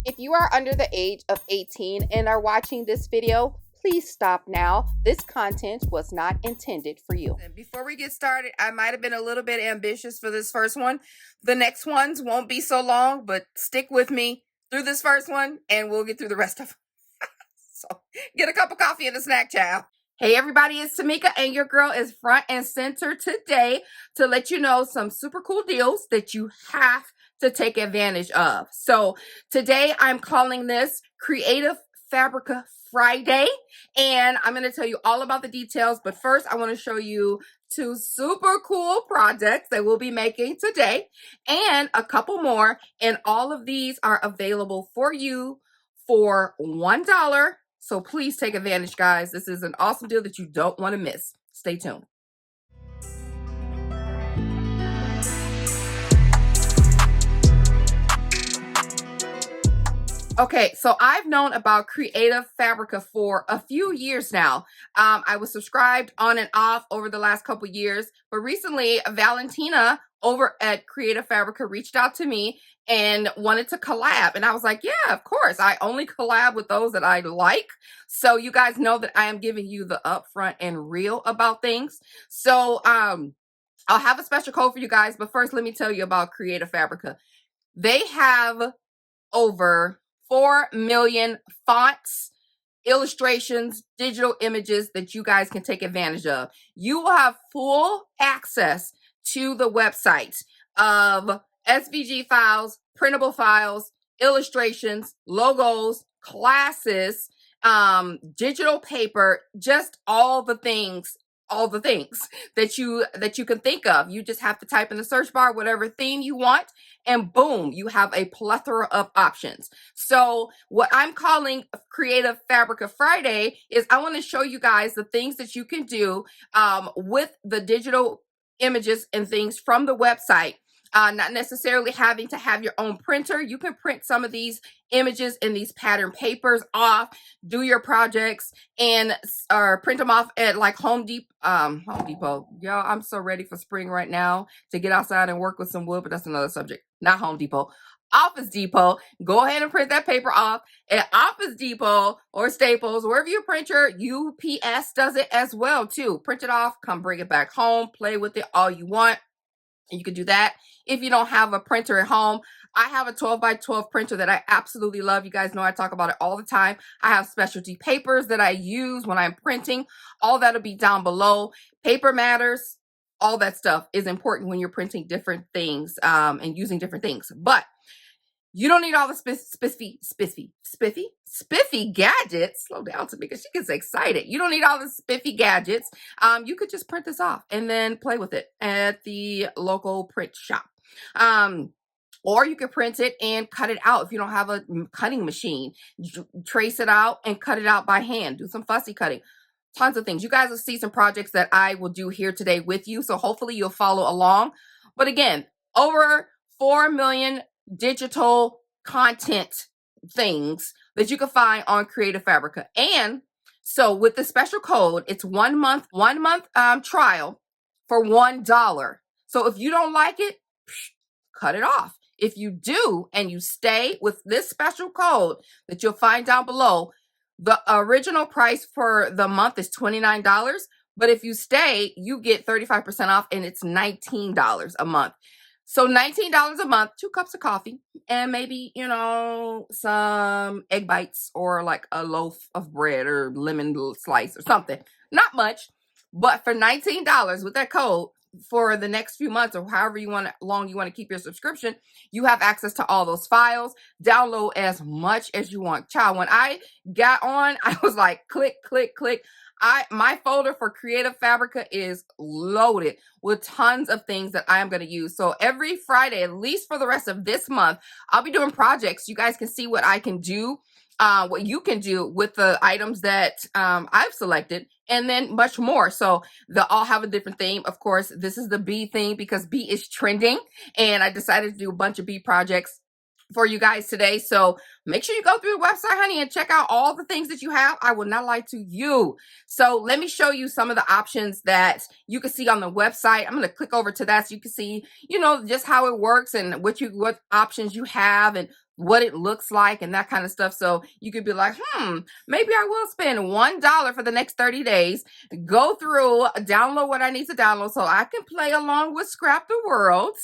If you are under the age of 18 and are watching this video, please stop now. This content was not intended for you. And before we get started, I might have been a little bit ambitious for this first one. The next ones won't be so long, but stick with me through this first one and we'll get through the rest of them. So get a cup of coffee and a snack, child. Hey everybody, it's TMIKA and your girl is front and center today to let you know some super cool deals that you have to take advantage of. So today I'm calling this Creative Fabrica Friday, and I'm going to tell you all about the details, but first I want to show you two super cool projects that we'll be making today and a couple more, and all of these are available for you for $1. So please take advantage, guys. This is an awesome deal that you don't want to miss. Stay tuned. Okay, so I've known about Creative Fabrica for a few years now. I was subscribed on and off over the last couple years, but recently Valentina over at Creative Fabrica reached out to me and wanted to collab. And I was like, yeah, of course. I only collab with those that I like. So you guys know that I am giving you the upfront and real about things. So I'll have a special code for you guys, but first let me tell you about Creative Fabrica. They have over 4 million fonts, illustrations, digital images that you guys can take advantage of. You will have full access to the website of SVG files, printable files, illustrations, logos, classes, digital paper, just all the things that you can think of. You just have to type in the search bar whatever theme you want, and boom, you have a plethora of options. So what I'm calling Creative Fabrica Friday is I want to show you guys the things that you can do with the digital images and things from the website. Not necessarily having to have your own printer. You can print some of these images in these pattern papers off, do your projects, and print them off at like Home Depot. Y'all, I'm so ready for spring right now to get outside and work with some wood, but that's another subject. Not Home Depot. Office Depot. Go ahead and print that paper off at Office Depot or Staples, wherever your printer. UPS does it as well too. Print it off, come bring it back home, play with it all you want. And you can do that if you don't have a printer at home. I have a 12 by 12 printer that I absolutely love. You guys know I talk about it all the time. I have specialty papers that I use when I'm printing. All that'll be down below. Paper matters. All that stuff is important when you're printing different things and using different things. But you don't need all the spiffy gadgets. Slow down to me because she gets excited. You don't need all the spiffy gadgets. You could just print this off and then play with it at the local print shop. Or you could print it and cut it out if you don't have a cutting machine. Trace it out and cut it out by hand. Do some fussy cutting. Tons of things. You guys will see some projects that I will do here today with you. So hopefully you'll follow along. But again, over 4 million digital content things that you can find on Creative Fabrica. And so with the special code, it's 1 month trial for $1. So if you don't like it, cut it off. If you do and you stay with this special code that you'll find down below, the original price for the month is $29. But if you stay, you get 35% off and it's $19 a month. So $19 a month, 2 cups of coffee, and maybe, you know, some egg bites or like a loaf of bread or lemon slice or something. Not much, but for $19 with that code for the next few months or however long you want to keep your subscription, you have access to all those files. Download as much as you want. Child, when I got on, I was like, click, click, click. My folder for Creative Fabrica is loaded with tons of things that I am going to use. So every Friday, at least for the rest of this month, I'll be doing projects. You guys can see what I can do, what you can do with the items that I've selected, and then much more. So they'll all have a different theme. Of course, this is the bee theme because bee is trending, and I decided to do a bunch of bee projects for you guys today. So make sure you go through the website, honey, and check out all the things that you have. I will not lie to you. So let me show you some of the options that you can see on the website. I'm going to click over to that so you can see, you know, just how it works and what options you have and what it looks like and that kind of stuff. So you could be like, maybe I will spend $1 for the next 30 days, go through, download what I need to download so I can play along with Scrap the World.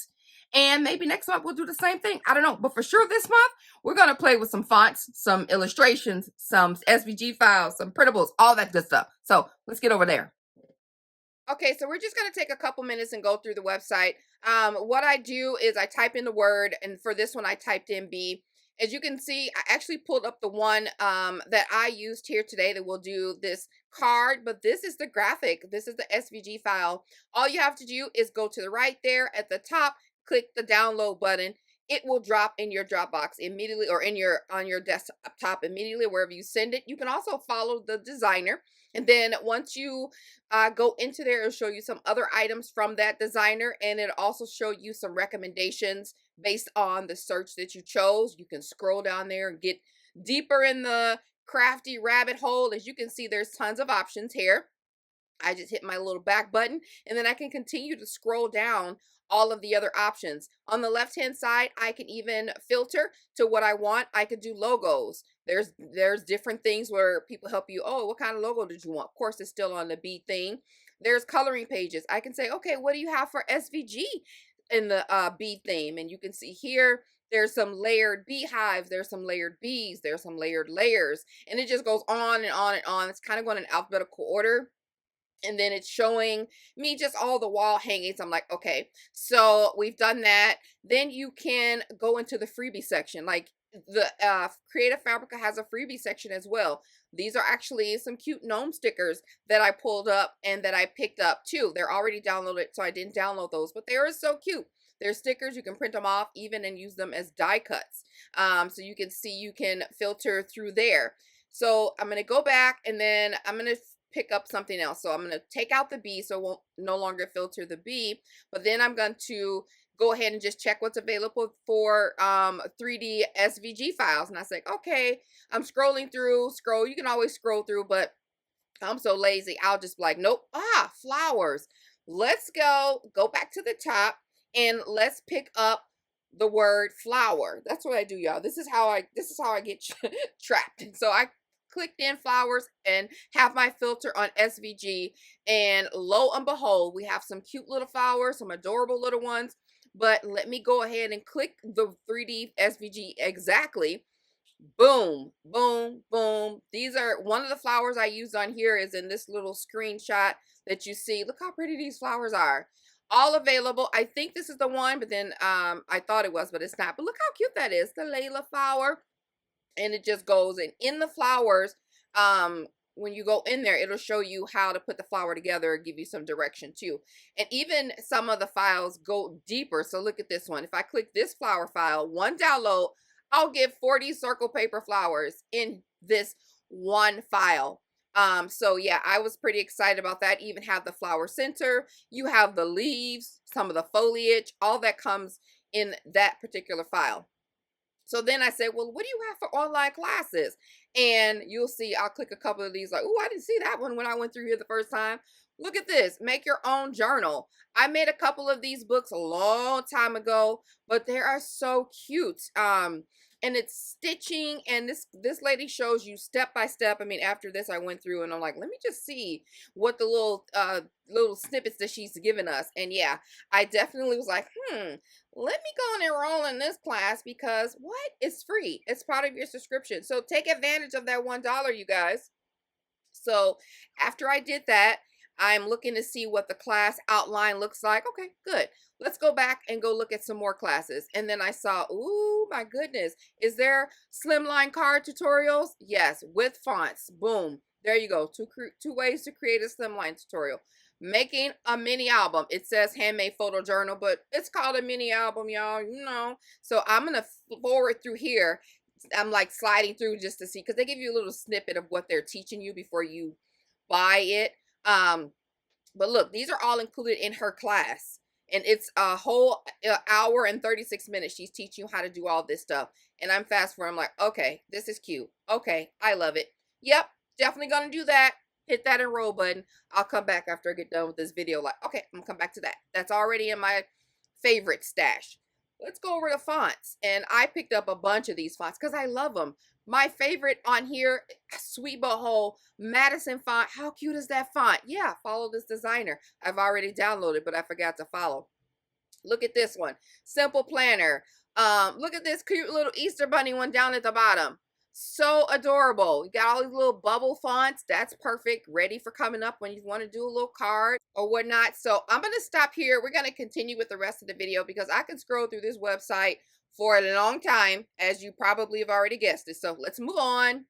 And maybe next month we'll do the same thing. I don't know. But for sure this month, we're going to play with some fonts, some illustrations, some SVG files, some printables, all that good stuff. So let's get over there. Okay, so we're just going to take a couple minutes and go through the website. What I do is I type in the word, and for this one I typed in B. As you can see, I actually pulled up the one that I used here today that will do this card, but this is the graphic. This is the SVG file. All you have to do is go to the right there at the top, click the download button. It will drop in your Dropbox immediately, or in your on your desktop immediately, wherever you send it. You can also follow the designer. And then once you go into there, it'll show you some other items from that designer, and it'll also show you some recommendations based on the search that you chose. You can scroll down there and get deeper in the crafty rabbit hole. As you can see, there's tons of options here. I just hit my little back button, and then I can continue to scroll down all of the other options. On the left hand side, I can even filter to what I want. I could do logos. There's different things where people help you. Oh, what kind of logo did you want? Of course, it's still on the B theme. There's coloring pages. I can say, okay, what do you have for SVG in the B theme? And you can see here, there's some layered beehives, there's some layered bees, there's some layered layers, and it just goes on and on and on. It's kind of going in alphabetical order. And then it's showing me just all the wall hangings. I'm like, okay, so we've done that. Then you can go into the freebie section. Like the Creative Fabrica has a freebie section as well. These are actually some cute gnome stickers that I pulled up and that I picked up too. They're already downloaded, so I didn't download those, but they are so cute. They're stickers. You can print them off even and use them as die cuts. So you can see, you can filter through there. So I'm going to go back, and then I'm going to pick up something else. So I'm going to take out the B, so it won't no longer filter the B, but then I'm going to go ahead and just check what's available for 3D SVG files. And I say, okay, I'm scrolling through, you can always scroll through, but I'm so lazy, I'll just be like, nope, flowers. Let's go back to the top, and let's pick up the word flower. That's what I do, y'all. This is how I get trapped. And so I clicked in flowers and have my filter on SVG, and lo and behold, we have some cute little flowers, some adorable little ones. But let me go ahead and click the 3D SVG exactly. Boom, boom, boom. These are one of the flowers I used on here is in this little screenshot that you see. Look how pretty these flowers are. All available. I think this is the one, but then I thought it was, but it's not. But look how cute that is. The Layla flower. And it just goes, and in the flowers, when you go in there, it'll show you how to put the flower together, give you some direction too. And even some of the files go deeper. So look at this one. If I click this flower file, one download, I'll get 40 circle paper flowers in this one file. So yeah, I was pretty excited about that. Even have the flower center, you have the leaves, some of the foliage, all that comes in that particular file. So then I said, well, what do you have for online classes? And you'll see, I'll click a couple of these like, oh, I didn't see that one when I went through here the first time. Look at this, make your own journal. I made a couple of these books a long time ago, but they are so cute. And it's stitching, and this lady shows you step by step. I mean, after this, I went through and I'm like, let me just see what the little snippets that she's given us. And yeah, I definitely was like, let me go and enroll in this class, because what? It's free. It's part of your subscription. So take advantage of that $1, you guys. So after I did that, I'm looking to see what the class outline looks like. Okay, good. Let's go back and go look at some more classes. And then I saw, ooh, my goodness. Is there slimline card tutorials? Yes, with fonts. Boom. There you go. Two ways to create a slimline tutorial. Making a mini album. It says handmade photo journal, but it's called a mini album, y'all. You know. So I'm going to forward through here. I'm like sliding through just to see, because they give you a little snippet of what they're teaching you before you buy it. But look, these are all included in her class, and it's a whole hour and 36 minutes. She's teaching you how to do all this stuff, and I'm fast forward. I'm like, okay, this is cute. Okay, I love it. Yep, definitely gonna do that. Hit that enroll button. I'll come back after I get done with this video. Like, okay, I'm gonna come back to that. That's already in my favorite stash. let's go over the fonts. And I picked up a bunch of these fonts because I love them. My favorite on here, sweet butthole, Madison font. How cute is that font? Yeah, follow this designer. I've already downloaded, but I forgot to follow. Look at this one, Simple Planner. Look at this cute little Easter bunny one down at the bottom. So adorable. You got all these little bubble fonts. That's perfect. Ready for coming up when you want to do a little card or whatnot. So I'm going to stop here. We're going to continue with the rest of the video because I can scroll through this website for a long time, as you probably have already guessed it. So let's move on.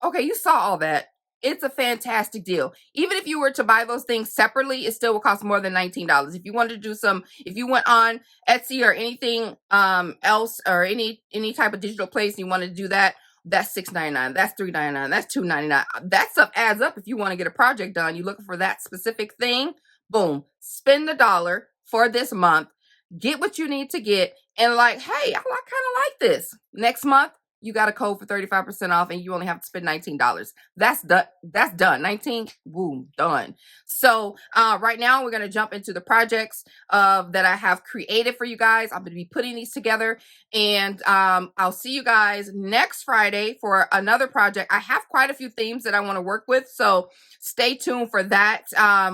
Okay, you saw all that. It's a fantastic deal. Even if you were to buy those things separately, it still will cost more than $19. If you wanted to do some, if you went on Etsy or anything else, or any type of digital place and you wanted to do that, that's $6.99, that's $3.99, that's $2.99. That stuff adds up. If you want to get a project done, you're looking for that specific thing, boom, spend the dollar for this month, get what you need to get, and like, hey, I kind of like this. Next month, you got a code for 35% off and you only have to spend $19. That's done. That's done. 19, boom, done. So right now we're going to jump into the projects that I have created for you guys. I'm going to be putting these together, and I'll see you guys next Friday for another project. I have quite a few themes that I want to work with, so stay tuned for that.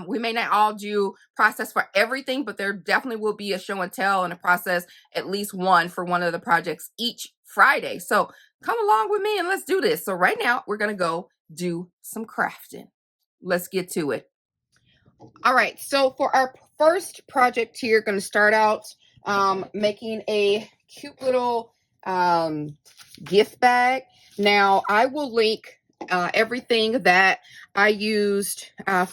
We may not all do process for everything, but there definitely will be a show and tell and a process, at least one for one of the projects each Friday. So come along with me and let's do this. So right now we're going to go do some crafting. Let's get to it. All right. So for our first project here, going to start out making a cute little gift bag. Now I will link everything that I used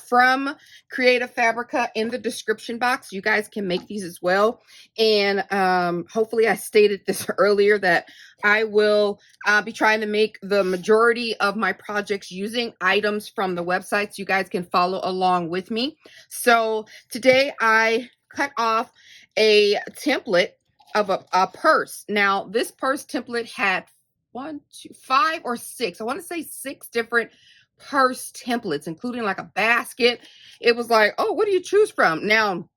from Creative Fabrica in the description box. You guys can make these as well. And hopefully I stated this earlier that I will be trying to make the majority of my projects using items from the websites. You guys can follow along with me. So today I cut off a template of a purse. Now this purse template had 5 or 6, I want to say 6 different purse templates, including like a basket. It was like, oh, what do you choose from? Now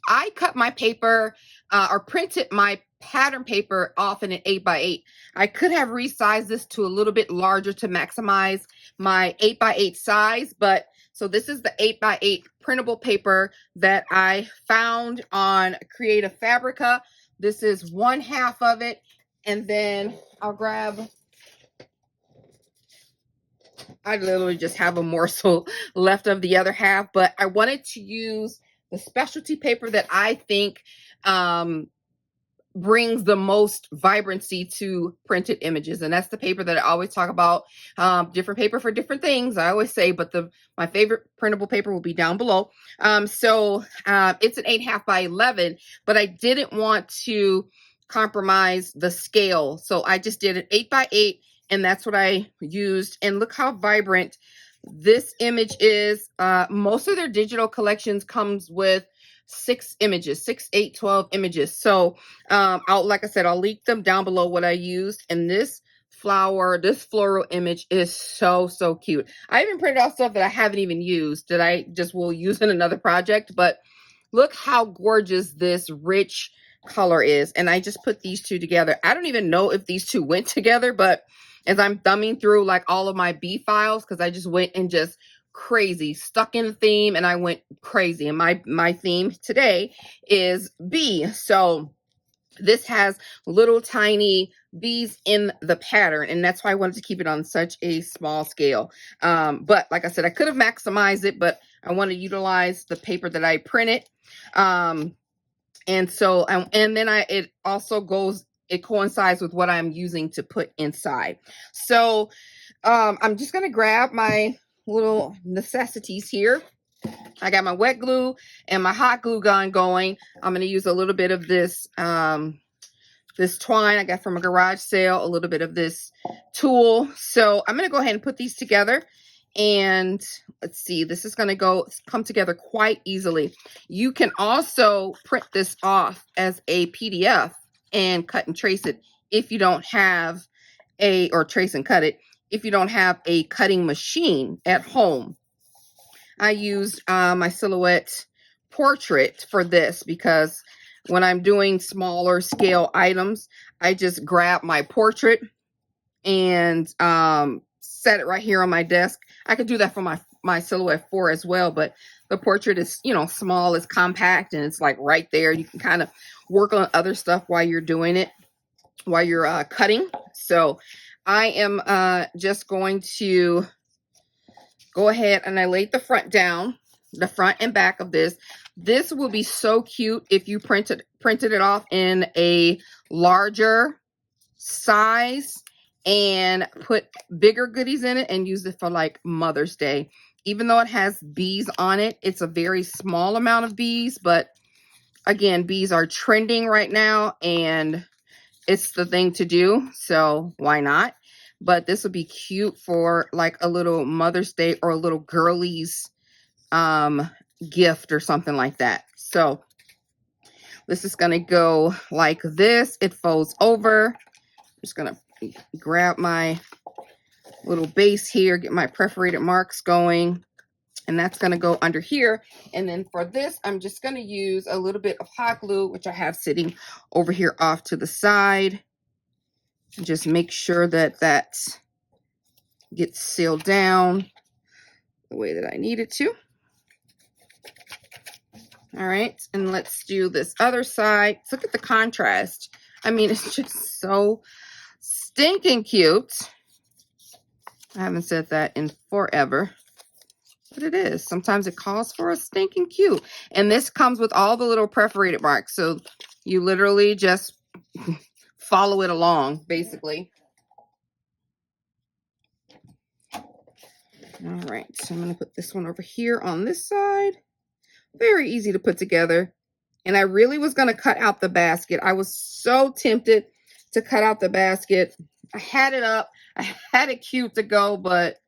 I cut my paper or printed my pattern paper off in an 8x8. I could have resized this to a little bit larger to maximize my 8x8 size, but so this is the 8x8 printable paper that I found on Creative Fabrica. This is 1/2 of it, and then I'll grab, I literally just have a morsel left of the other half, but I wanted to use the specialty paper that I think brings the most vibrancy to printed images. And that's the paper that I always talk about, different paper for different things, I always say, but my favorite printable paper will be down below. So it's an 8.5 by 11, but I didn't want to compromise the scale. So I just did an 8x8, and that's what I used. And look how vibrant this image is. Most of their digital collections comes with 6 images, 6, 8, 12 images. So like I said, I'll link them down below what I used. And this floral image is so cute. I even printed out stuff that I haven't even used, that I just will use in another project. But look how gorgeous this rich color is. And I just put these two together. I don't even know if these two went together, but as I'm thumbing through like all of my B files, because I just went and just crazy stuck in the theme, and I went crazy. And my theme today is bee. So this has little tiny bees in the pattern, and that's why I wanted to keep it on such a small scale. But like I said, I could have maximized it, but I want to utilize the paper that I printed. And so, and then it also it coincides with what I'm using to put inside. So I'm just going to grab my little necessities here. I got my wet glue and my hot glue gun going. I'm going to use a little bit of this this twine I got from a garage sale, a little bit of this tulle. So I'm going to go ahead and put these together. And let's see, this is going to come together quite easily. You can also print this off as a PDF and cut and trace it if you don't have or trace and cut it if you don't have a cutting machine at home. I used my Silhouette portrait for this because when I'm doing smaller scale items, I just grab my portrait and set it right here on my desk. I could do that for my Silhouette 4 as well, but the portrait is, you know, small, it's compact, and it's like right there. You can kind of work on other stuff while you're doing it, while you're cutting. So I am just going to go ahead and I laid the front down, the front and back of this. This will be so cute if you printed it off in a larger size and put bigger goodies in it and use it for like Mother's Day. Even though it has bees on it, it's a very small amount of bees, but again, bees are trending right now and it's the thing to do, so why not? But this would be cute for like a little Mother's Day or a little girlie's gift or something like that. So this is going to go like this. It folds over. I'm just going to grab my little base here, get my perforated marks going, and that's going to go under here. And then for this, I'm just going to use a little bit of hot glue, which I have sitting over here off to the side. And just make sure that that gets sealed down the way that I need it to. All right, and let's do this other side. Look at the contrast. I mean, it's just so stinking cute. I haven't said that in forever, but it is. Sometimes it calls for a stinking cute. And this comes with all the little perforated marks. So you literally just follow it along, basically. All right, so I'm going to put this one over here on this side. Very easy to put together. And I really was going to cut out the basket. I was so tempted to cut out the basket. I had it up. I had it cute to go, but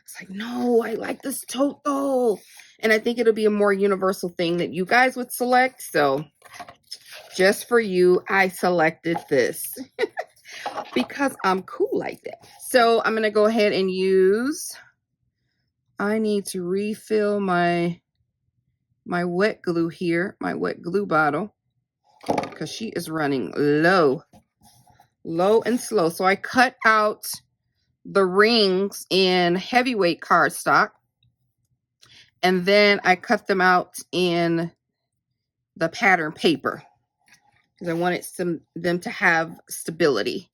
it's like, no, I like this tote though. And I think it'll be a more universal thing that you guys would select. So just for you, I selected this because I'm cool like that. So I'm going to go ahead and use, I need to refill my wet glue here, my wet glue bottle, because she is running low and slow. So I cut out the rings in heavyweight cardstock, and then I cut them out in the pattern paper because I wanted them to have stability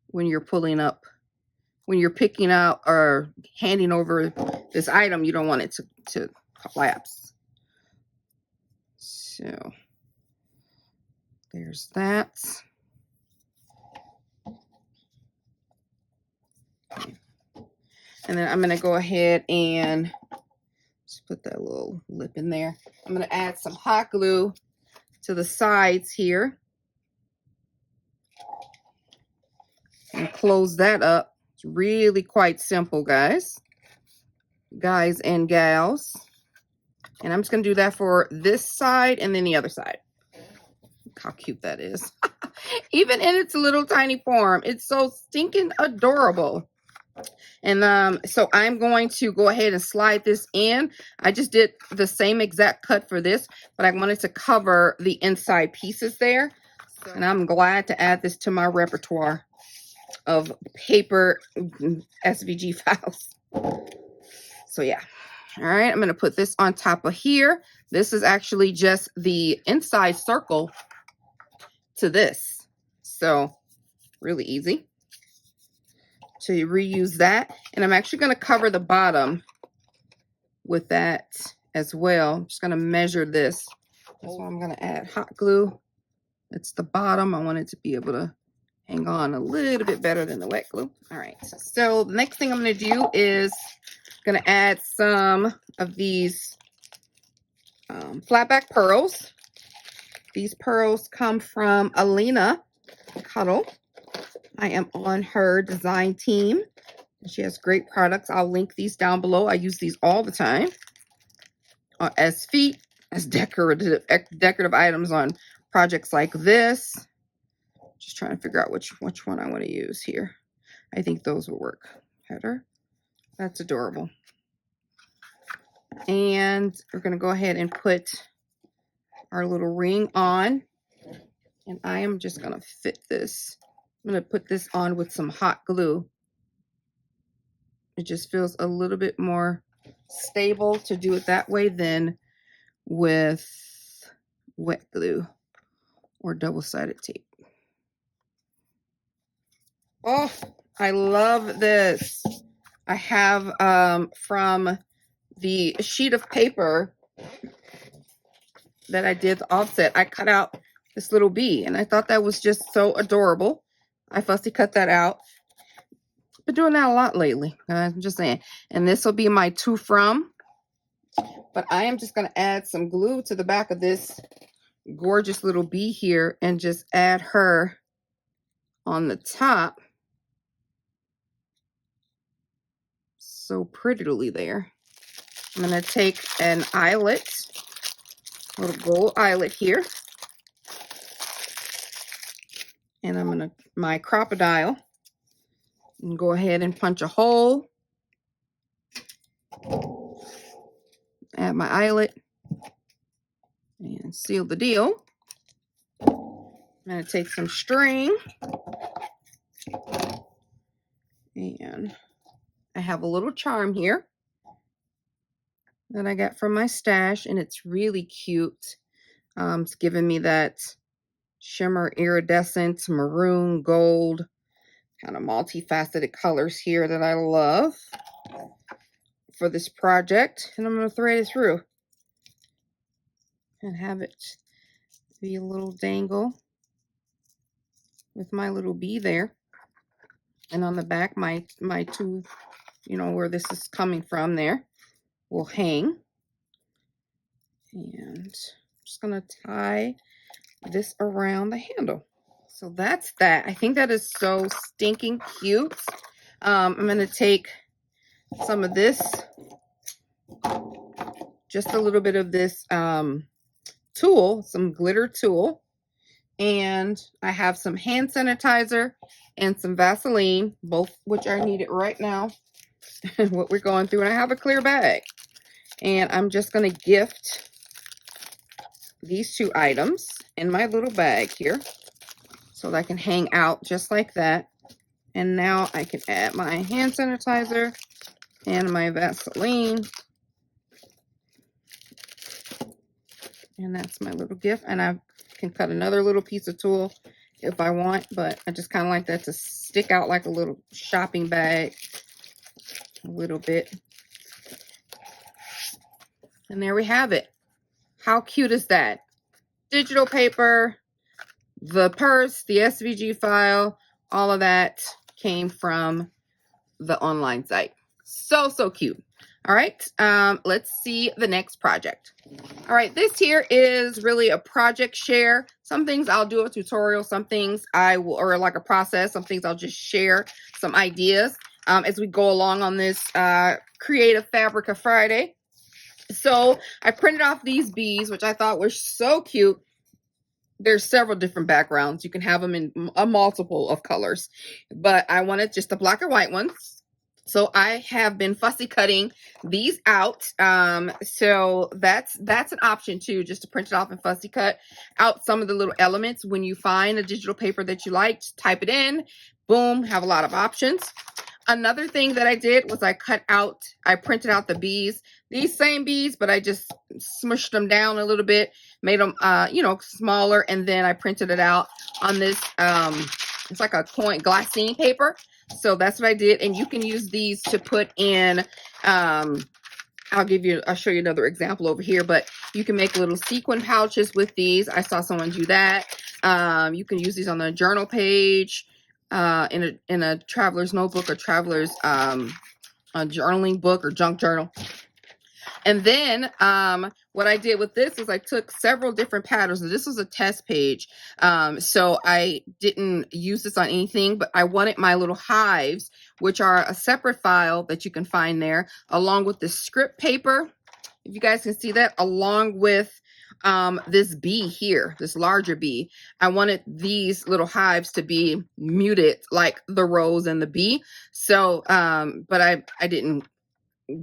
when you're pulling up. When you're picking out or handing over this item, you don't want it to collapse. So there's that. And then I'm going to go ahead and just put that little lip in there. I'm going to add some hot glue to the sides here and close that up. It's really quite simple, guys and gals. And I'm just going to do that for this side and then the other side. Look how cute that is. Even in its little tiny form, it's so stinking adorable. And so I'm going to go ahead and slide this in. I just did the same exact cut for this, but I wanted to cover the inside pieces there. And I'm glad to add this to my repertoire of paper SVG files. So yeah. All right, I'm going to put this on top of here. This is actually just the inside circle to this. So really easy to reuse that. And I'm actually going to cover the bottom with that as well. I'm just going to measure this. So I'm going to add hot glue. It's the bottom. I want it to be able to hang on a little bit better than the wet glue. All right. So the next thing I'm going to do is going to add some of these Flatback Pearls. These pearls come from Alina Cuddle. I am on her design team. She has great products. I'll link these down below. I use these all the time as feet, as decorative items on projects like this. Just trying to figure out which one I want to use here. I think those will work better. That's adorable. And we're going to go ahead and put our little ring on. And I am just going to fit this. I'm going to put this on with some hot glue. It just feels a little bit more stable to do it that way than with wet glue or double-sided tape. Oh, I love this. I have from the sheet of paper that I did the offset, I cut out this little bee, and I thought that was just so adorable. I fussy cut that out. Been doing that a lot lately, I'm just saying. And this will be my to from, but I am just going to add some glue to the back of this gorgeous little bee here and just add her on the top so prettily there. I'm going to take an eyelet, a little gold eyelet here, and I'm going to my crocodile and go ahead and punch a hole, add my eyelet, and seal the deal. I'm going to take some string, and I have a little charm here that I got from my stash, and it's really cute. It's giving me that shimmer, iridescent, maroon, gold, kind of multifaceted colors here that I love for this project. And I'm going to thread it through and have it be a little dangle with my little bee there. And on the back, my two, you know, where this is coming from there, will hang. And I'm just going to tie this around the handle. So that's that. I think that is so stinking cute. I'm going to take some of this, just a little bit of this tulle, some glitter tulle, and I have some hand sanitizer and some Vaseline, both which are needed right now. What we're going through, and I have a clear bag, and I'm just going to gift these two items in my little bag here so that I can hang out just like that. And now I can add my hand sanitizer and my Vaseline, and that's my little gift. And I can cut another little piece of tulle if I want, but I just kind of like that to stick out like a little shopping bag a little bit. And there we have it. How cute is that? Digital paper, the purse, the SVG file, all of that came from the online site. So, so cute. All right, let's see the next project. All right, this here is really a project share. Some things I'll do a tutorial, some things I will, or like a process, some things I'll just share some ideas as we go along on this Creative Fabrica Friday. So I printed off these bees, which I thought were so cute. There's several different backgrounds. You can have them in a multiple of colors, but I wanted just the black and white ones. So I have been fussy cutting these out. So that's an option too, just to print it off and fussy cut out some of the little elements. When you find a digital paper that you like, type it in, boom, have a lot of options. Another thing that I did was I printed out the bees, these same bees, but I just smushed them down a little bit, made them, you know, smaller. And then I printed it out on this, it's like a glassine paper. So that's what I did. And you can use these to put in, I'll show you another example over here, but you can make little sequin pouches with these. I saw someone do that. You can use these on the journal page, in a traveler's notebook or traveler's a journaling book or junk journal. And then what I did with this is I took several different patterns. This was a test page, so I didn't use this on anything, but I wanted my little hives, which are a separate file that you can find there, along with the script paper, if you guys can see that, along with this bee here, this larger bee. I wanted these little hives to be muted like the rose and the bee. So, but I didn't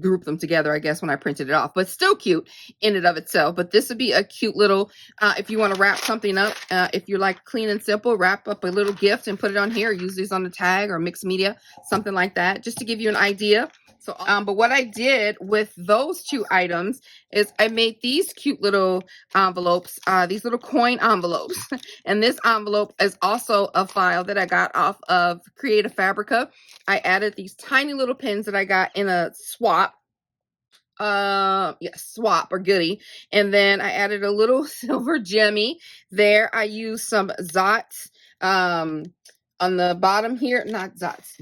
group them together, I guess, when I printed it off, but still cute in and of itself. But this would be a cute little, if you want to wrap something up, if you're like clean and simple, wrap up a little gift and put it on here, use these on the tag or mixed media, something like that, just to give you an idea. So, but what I did with those two items is I made these cute little envelopes, these little coin envelopes. And this envelope is also a file that I got off of Creative Fabrica. I added these tiny little pins that I got in a swap. Swap or goodie. And then I added a little silver gemmy there. I used some Zots on the bottom here, not Zots,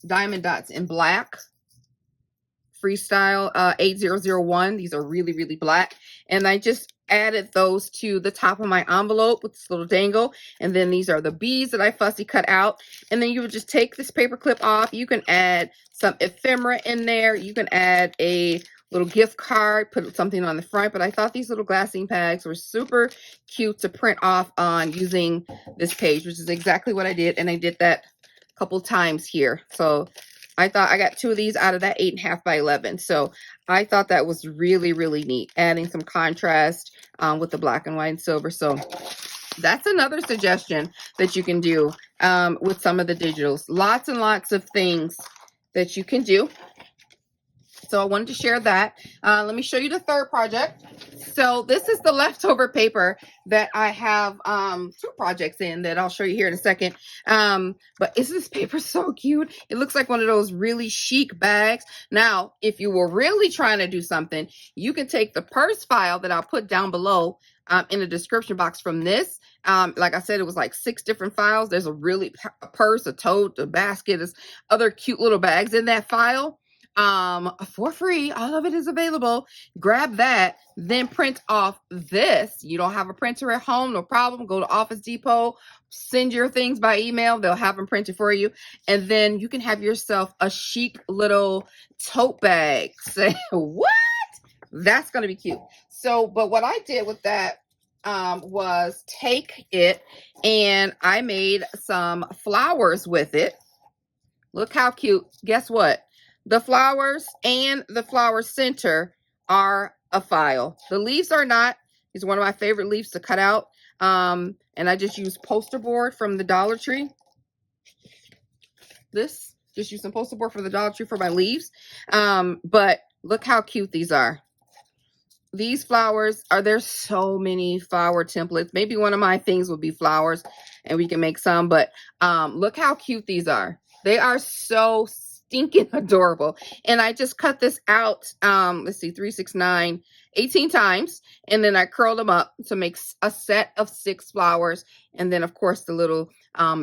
diamond dots in black. Freestyle 8001. These are really, really black. And I just added those to the top of my envelope with this little dangle. And then these are the beads that I fussy cut out. And then you would just take this paper clip off. You can add some ephemera in there. You can add a little gift card, put something on the front. But I thought these little glassine bags were super cute to print off on using this page, which is exactly what I did. And I did that a couple times here. So I thought I got two of these out of that 8.5 by 11. So I thought that was really, really neat. Adding some contrast with the black and white and silver. So that's another suggestion that you can do with some of the digitals. Lots and lots of things that you can do. So I wanted to share that. Let me show you the third project. So this is the leftover paper that I have two projects in that I'll show you here in a second. But isn't this paper so cute? It looks like one of those really chic bags. Now, if you were really trying to do something, you can take the purse file that I'll put down below in the description box from this. Like I said, it was like 6 different files. There's a purse, a tote, a basket, there's other cute little bags in that file. For free. All of it is available. Grab that, then print off this. You don't have a printer at home, no problem. Go to Office Depot, send your things by email. They'll have them printed for you. And then you can have yourself a chic little tote bag. Say, what? That's going to be cute. So, but what I did with that was take it and I made some flowers with it. Look how cute. Guess what? The flowers and the flower center are a file. The leaves are not. These are one of my favorite leaves to cut out. And I just use poster board from the Dollar Tree. Just use some poster board from the Dollar Tree for my leaves. But look how cute these are. These flowers there's so many flower templates. Maybe one of my things will be flowers and we can make some. But look how cute these are. They are so stinking adorable. And I just cut this out, let's see, 3, 6, 9, 18 times. And then I curled them up to make a set of 6 flowers. And then, of course, the little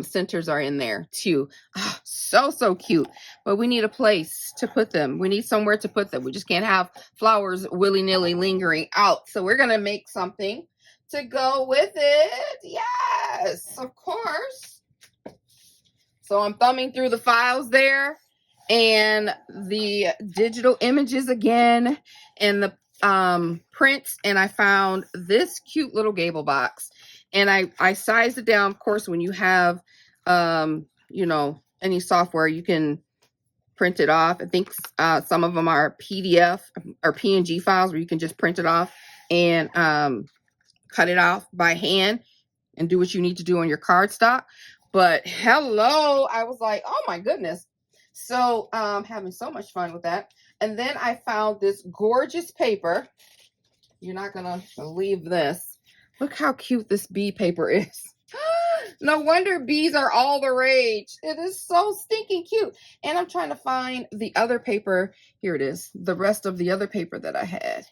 centers are in there too. Oh, so cute. But we need a place to put them. We need somewhere to put them. We just can't have flowers willy-nilly lingering out. So we're going to make something to go with it. Yes, of course. So I'm thumbing through the files there. And the digital images again, and the prints, and I found this cute little Gable box, and I sized it down. Of course, when you have you know, any software, you can print it off. I think some of them are PDF or PNG files where you can just print it off and cut it off by hand and do what you need to do on your cardstock. But hello, I was like, oh my goodness. So having so much fun with that. And then I found this gorgeous paper. You're not going to believe this. Look how cute this bee paper is. No wonder bees are all the rage. It is so stinking cute. And I'm trying to find the other paper. Here it is. The rest of the other paper that I had.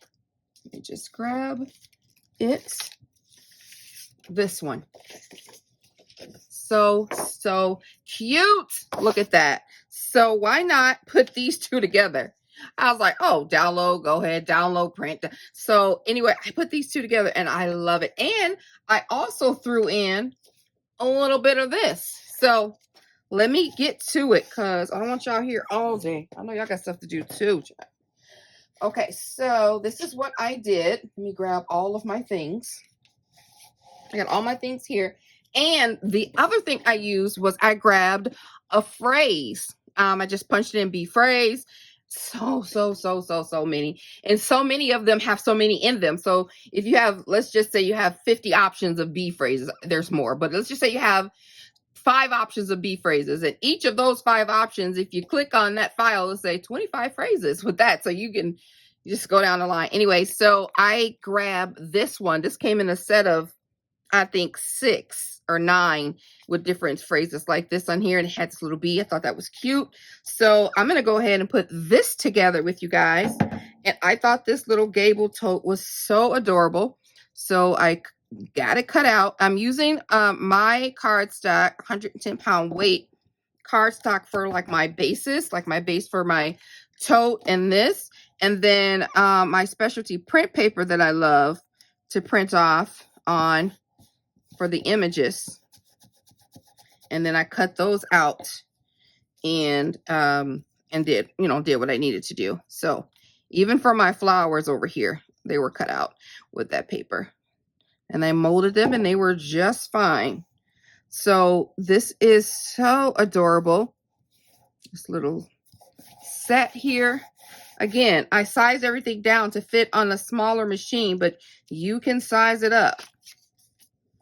Let me just grab it. This one. So cute. Look at that. So why not put these two together? I was like, oh, download, go ahead, download, print. So anyway, I put these two together and I love it. And I also threw in a little bit of this. So let me get to it because I don't want y'all here all day. I know y'all got stuff to do too. Okay, so this is what I did. Let me grab all of my things. I got all my things here. And the other thing I used was I grabbed a phrase. I just punched in B phrase, So many. And so many of them have so many in them. So if you have, let's just say you have 50 options of B phrases, there's more, but let's just say you have 5 options of B phrases, and each of those 5 options, if you click on that file, it'll say 25 phrases with that. So you can just go down the line. Anyway, so I grabbed this one. This came in a set of, I think, 6 or 9 with different phrases like this on here, and it had this little bee. I thought that was cute. So I'm going to go ahead and put this together with you guys. And I thought this little gable tote was so adorable. So I got it cut out. I'm using my cardstock, 110-pound weight cardstock for like my bases, like my base for my tote and this. And then my specialty print paper that I love to print off on for the images. And then I cut those out and did what I needed to do. So even for my flowers over here, they were cut out with that paper. And I molded them and they were just fine. So this is so adorable. This little set here. Again, I sized everything down to fit on a smaller machine, but you can size it up.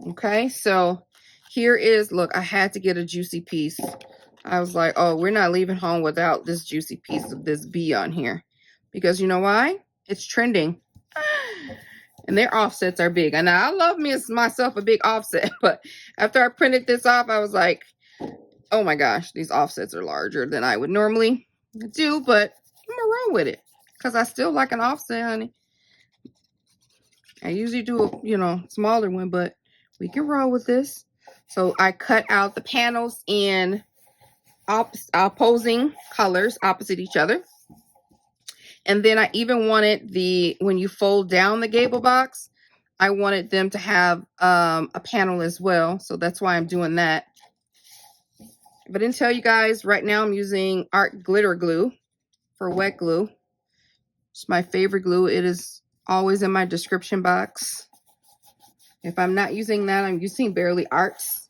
Okay, so here is, look, I had to get a juicy piece. I was like, oh, we're not leaving home without this juicy piece of this bee on here. Because you know why? It's trending. And their offsets are big. And I love myself a big offset. But after I printed this off, I was like, oh my gosh, these offsets are larger than I would normally do. But I'm going to roll with it. Because I still like an offset, honey. I usually do a, smaller one, but we can roll with this. So I cut out the panels in opposing colors opposite each other. And then I even wanted when you fold down the gable box, I wanted them to have a panel as well. So that's why I'm doing that. If I didn't tell you guys, right now I'm using Art Glitter Glue for wet glue. It's my favorite glue. It is always in my description box. If I'm not using that, I'm using Barely Arts.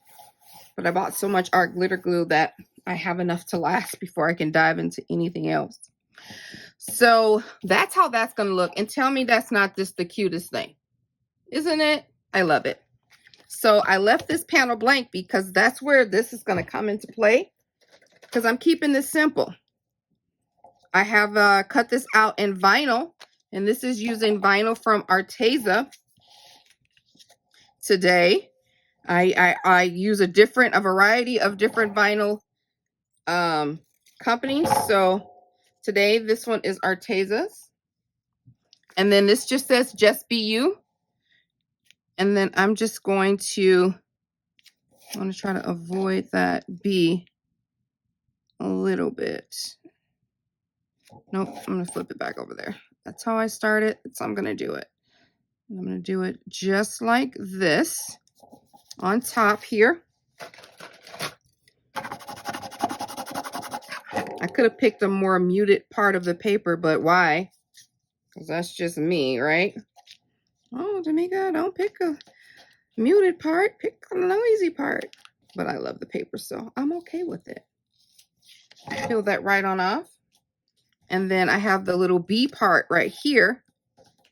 But I bought so much Art Glitter Glue that I have enough to last before I can dive into anything else. So that's how that's going to look. And tell me that's not just the cutest thing. Isn't it? I love it. So I left this panel blank because that's where this is going to come into play. Because I'm keeping this simple. I have cut this out in vinyl. And this is using vinyl from Arteza. Today, I use a variety of different vinyl companies. So today, this one is Arteza's. And then this just says Just Be You. And then I'm just going to, I want to try to avoid that B a little bit. Nope, I'm going to flip it back over there. That's how I started. That's how I'm going to do it. I'm going to do it just like this on top here. I could have picked a more muted part of the paper, but why? Because that's just me, right? Oh, TMIKA, don't pick a muted part. Pick a noisy part. But I love the paper, so I'm okay with it. Peel that right on off. And then I have the little B part right here.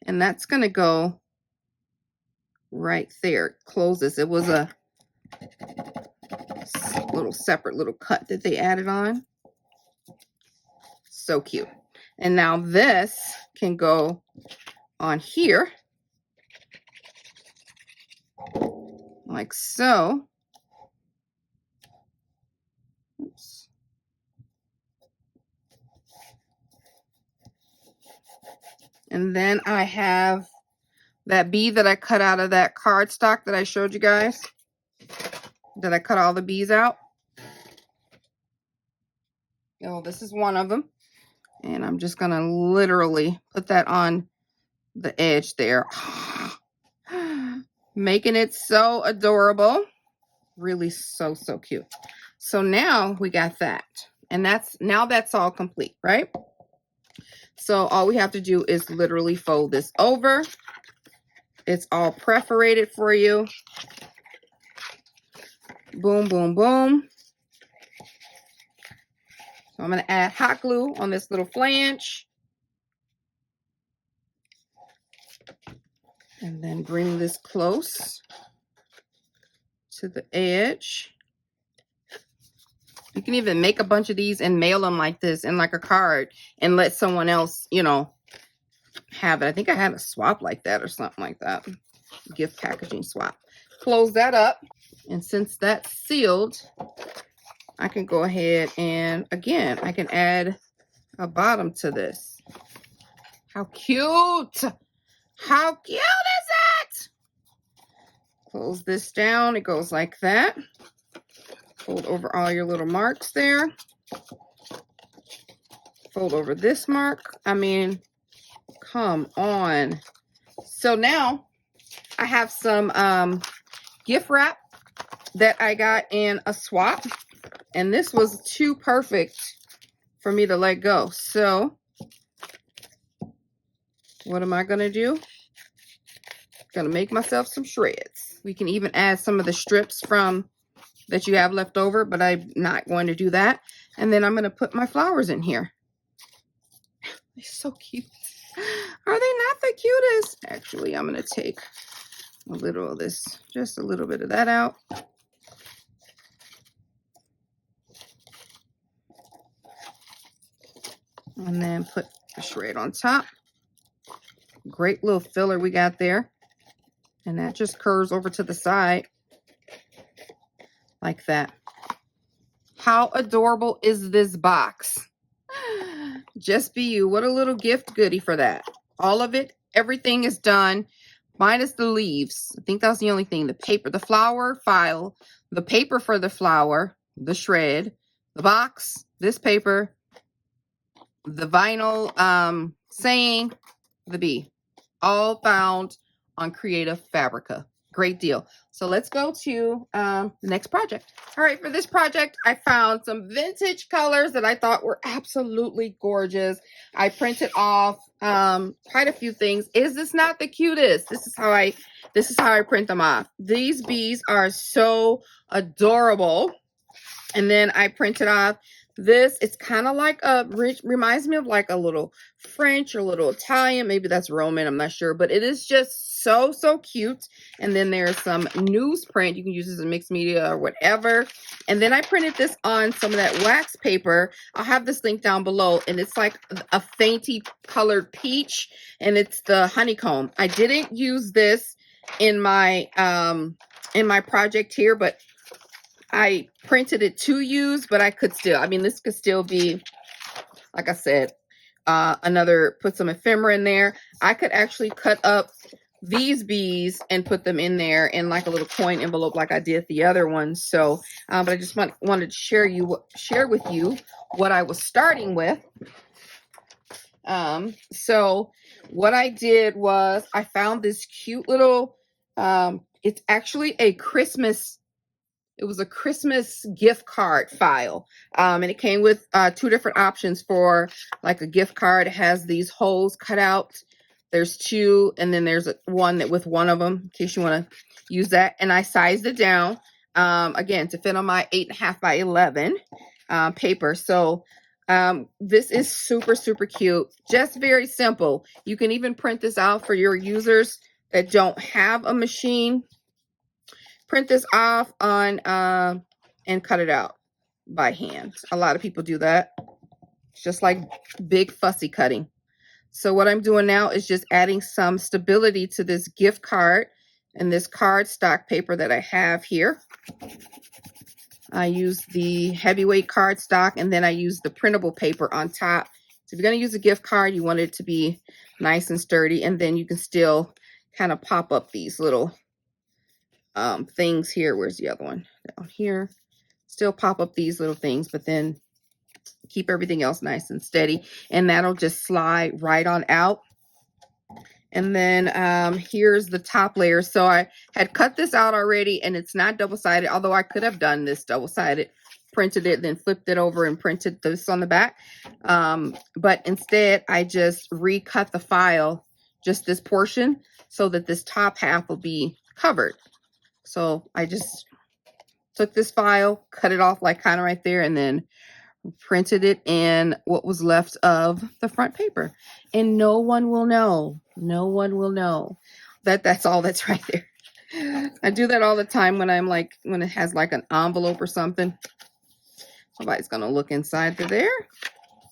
And that's going to go right there. Close this. It was a little separate little cut that they added on. So cute. And now this can go on here. Like so. Oops. And then I have that bee that I cut out of that cardstock that I showed you guys. That I cut all the bees out. Oh, this is one of them. And I'm just going to literally put that on the edge there. Making it so adorable. Really so cute. So now we got that. And that's all complete, right? So all we have to do is literally fold this over. It's all perforated for you. Boom, boom, boom. So I'm going to add hot glue on this little flange. And then bring this close to the edge. You can even make a bunch of these and mail them like this in like a card and let someone else, you know, have it. I think I had a swap like that or something like that. Gift packaging swap. Close that up. And since that's sealed, I can go ahead and, again, I can add a bottom to this. How cute! How cute is it? Close this down. It goes like that. Fold over all your little marks there. Fold over this mark. I mean, come on. So now I have some gift wrap that I got in a swap. And this was too perfect for me to let go. So what am I going to do? Going to make myself some shreds. We can even add some of the strips from that you have left over, but I'm not going to do that. And then I'm going to put my flowers in here. They're so cute. Are they not the cutest? Actually, I'm going to take a little of this, just a little bit of that out. And then put the shred on top. Great little filler we got there. And that just curves over to the side like that. How adorable is this box? Just be you. What a little gift goodie for that. All of it, everything is done, minus the leaves. I think that was the only thing. The paper, the flower file, the paper for the flower, the shred, the box, this paper, the vinyl saying, the bee. All found on Creative Fabrica. Great deal. So let's go to the next project. All right, for this project, I found some vintage colors that I thought were absolutely gorgeous. I printed off quite a few things. Is this not the cutest? This is how I print them off. These bees are so adorable. And then I printed off this. It's kind of like reminds me of like a little French or a little Italian. Maybe that's Roman, I'm not sure, but it is just so cute. And then there's some newsprint. You can use this as mixed media or whatever. And then I printed this on some of that wax paper. I'll have this link down below, and it's like a fainty colored peach, and it's the honeycomb. I didn't use this in my project here, but I printed it to use, but I could still, I mean, this could still be, like I said, put some ephemera in there. I could actually cut up these bees and put them in there in like a little coin envelope like I did the other one. So, but I just wanted to share with you what I was starting with. So what I did was I found this cute little, it's actually a Christmas gift card file. And it came with 2 different options for like a gift card. It has these holes cut out. There's 2, and then there's one that with one of them in case you want to use that. And I sized it down, again, to fit on my 8.5 by 11 paper. So this is super cute. Just very simple. You can even print this out for your users that don't have a machine. Print this off on and cut it out by hand. A lot of people do that. It's just like big fussy cutting. So what I'm doing now is just adding some stability to this gift card and this cardstock paper that I have here. I use the heavyweight cardstock, and then I use the printable paper on top. So if you're going to use a gift card, you want it to be nice and sturdy, and then you can still kind of pop up these little things here. Where's the other one? Down here. Still pop up these little things, but then keep everything else nice and steady, and that'll just slide right on out. And then here's the top layer. So I had cut this out already, and it's not double-sided, although I could have done this double-sided, printed it, then flipped it over and printed this on the back. But instead, I just recut the file, just this portion, so that this top half will be covered. So I just took this file, cut it off like kind of right there, and then printed it in what was left of the front paper. And no one will know. No one will know that that's all that's right there. I do that all the time when I'm like, when it has like an envelope or something. Somebody's going to look inside through there.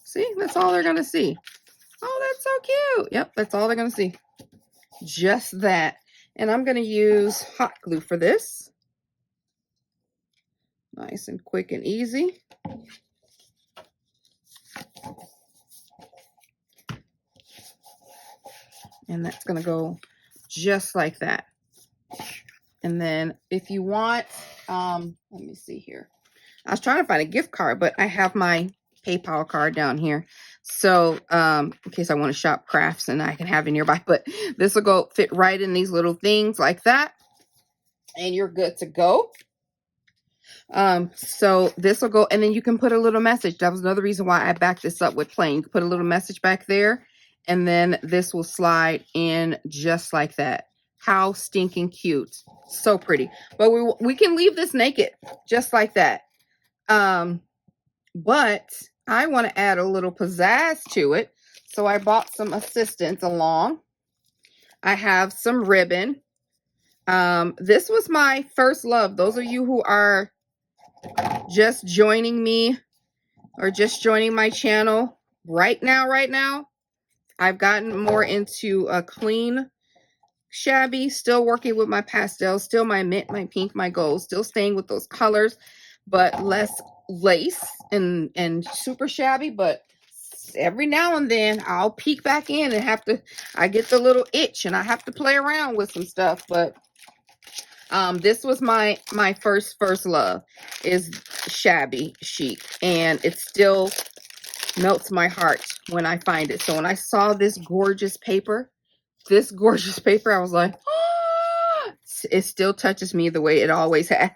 See, that's all they're going to see. Oh, that's so cute. Yep, that's all they're going to see. Just that. And I'm going to use hot glue for this. Nice and quick and easy. And that's going to go just like that. And then if you want, let me see here. I was trying to find a gift card, but I have my PayPal card down here. So in case I want to shop crafts and I can have it nearby, but this will go fit right in these little things like that. And you're good to go. So this will go, and then you can put a little message. That was another reason why I backed this up with plain. You can put a little message back there, and then this will slide in just like that. How stinking cute. So pretty. But we can leave this naked just like that. But I want to add a little pizzazz to it. So I bought some assistance along. I have some ribbon. This was my first love. Those of you who are just joining me or just joining my channel right now, I've gotten more into a clean shabby, still working with my pastels, still my mint, my pink, my gold, still staying with those colors, but less lace and super shabby. But every now and then I'll peek back in and I get the little itch and I have to play around with some stuff. But this was my first love, is shabby chic, and it still melts my heart when I find it. So when I saw this gorgeous paper, I was like, oh, it still touches me the way it always has.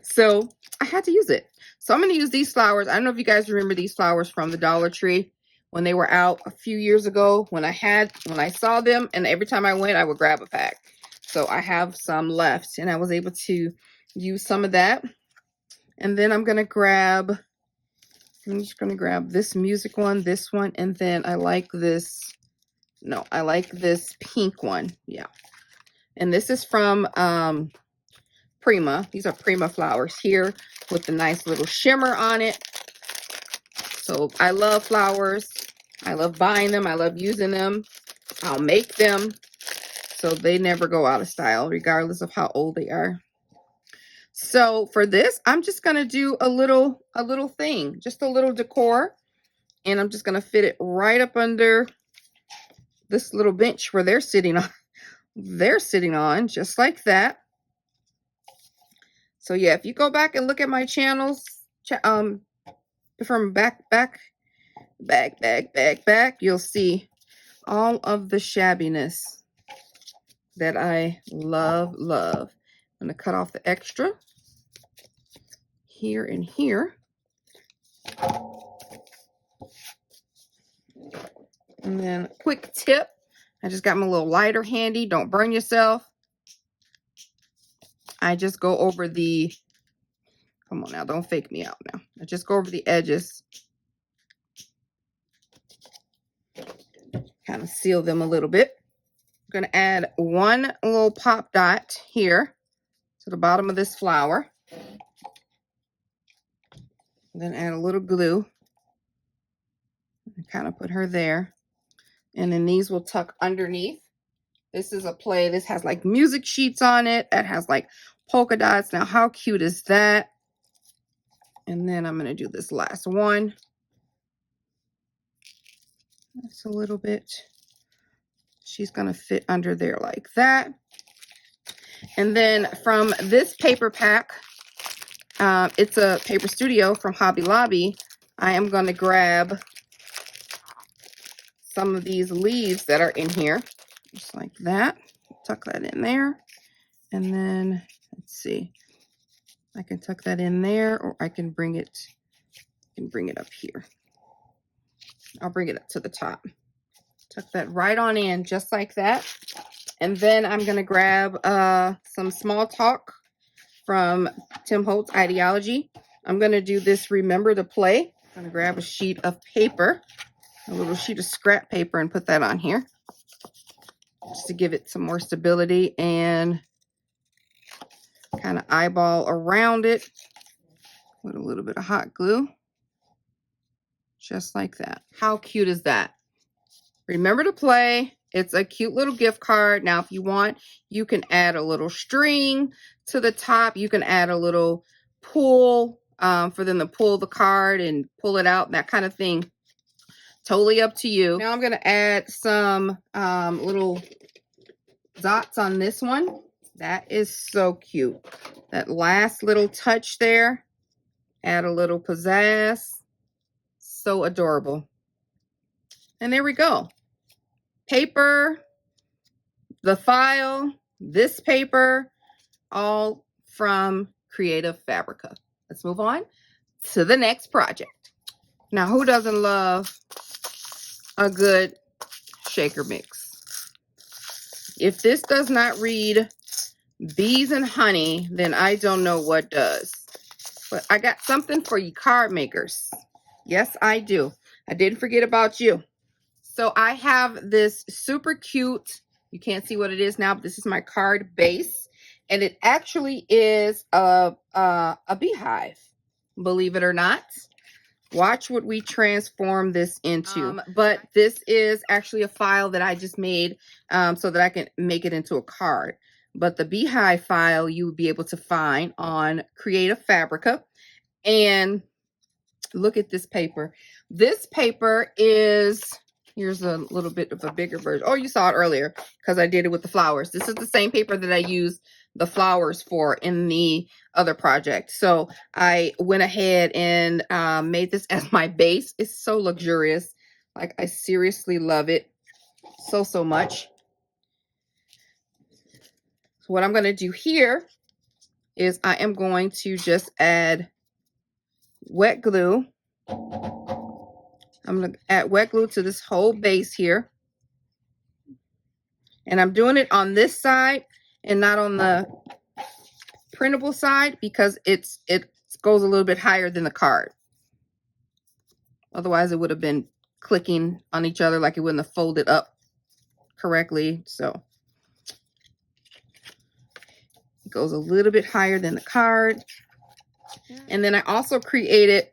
So I had to use it. So I'm going to use these flowers. I don't know if you guys remember these flowers from the Dollar Tree when they were out a few years ago, when I saw them, and every time I went, I would grab a pack. So I have some left, and I was able to use some of that. And then I'm just going to grab this music one, this one, and then I like this pink one. Yeah. And this is from Prima. These are Prima flowers here with the nice little shimmer on it. So I love flowers. I love buying them. I love using them. I'll make them. So they never go out of style, regardless of how old they are. So for this, I'm just going to do a little thing, just a little decor. And I'm just going to fit it right up under this little bench where they're sitting on. They're sitting on just like that. So yeah, if you go back and look at my channels, from back, you'll see all of the shabbiness that I love. I'm going to cut off the extra here and here. And then quick tip, I just got my little lighter handy. Don't burn yourself. I just go over the, come on now, don't fake me out now. I just go over the edges. Kind of seal them a little bit. I'm going to add one little pop dot here to the bottom of this flower. Then add a little glue. And kind of put her there. And then these will tuck underneath. This is a play. This has like music sheets on it. That has like polka dots. Now, how cute is that? And then I'm going to do this last one. That's a little bit. She's going to fit under there like that. And then from this paper pack, it's a Paper Studio from Hobby Lobby. I am going to grab some of these leaves that are in here. Just like that. Tuck that in there. And then, let's see. I can tuck that in there, or I can bring it up here. I'll bring it up to the top. Tuck that right on in, just like that. And then I'm going to grab some Small Talk from Tim Holtz Ideology. I'm going to do this Remember to Play. I'm gonna grab a sheet of paper, a little sheet of scrap paper, and put that on here just to give it some more stability, and kind of eyeball around it with a little bit of hot glue, just like that. How cute is that? Remember to play. It's a cute little gift card. Now, if you want, you can add a little string to the top. You can add a little pull for them to pull the card and pull it out, that kind of thing. Totally up to you. Now I'm going to add some little dots on this one. That is so cute. That last little touch there. Add a little pizzazz. So adorable. And there we go. Paper, the file, this paper, all from Creative Fabrica. Let's move on to the next project. Now, who doesn't love a good shaker mix? If this does not read bees and honey, then I don't know what does. But I got something for you card makers. Yes, I do. I didn't forget about you. So I have this super cute, you can't see what it is now, but this is my card base. And it actually is a beehive, believe it or not. Watch what we transform this into. But this is actually a file that I just made so that I can make it into a card. But the beehive file you would be able to find on Creative Fabrica. And look at this paper. This paper is, here's a little bit of a bigger version. Oh, you saw it earlier because I did it with the flowers. This is the same paper that I used the flowers for in the other project. So I went ahead and made this as my base. It's so luxurious. Like, I seriously love it so much. So what I'm going to do here is I am going to just add wet glue. I'm going to add wet glue to this whole base here. And I'm doing it on this side and not on the printable side because it goes a little bit higher than the card. Otherwise, it would have been clicking on each other, like it wouldn't have folded up correctly. So it goes a little bit higher than the card. And then I also created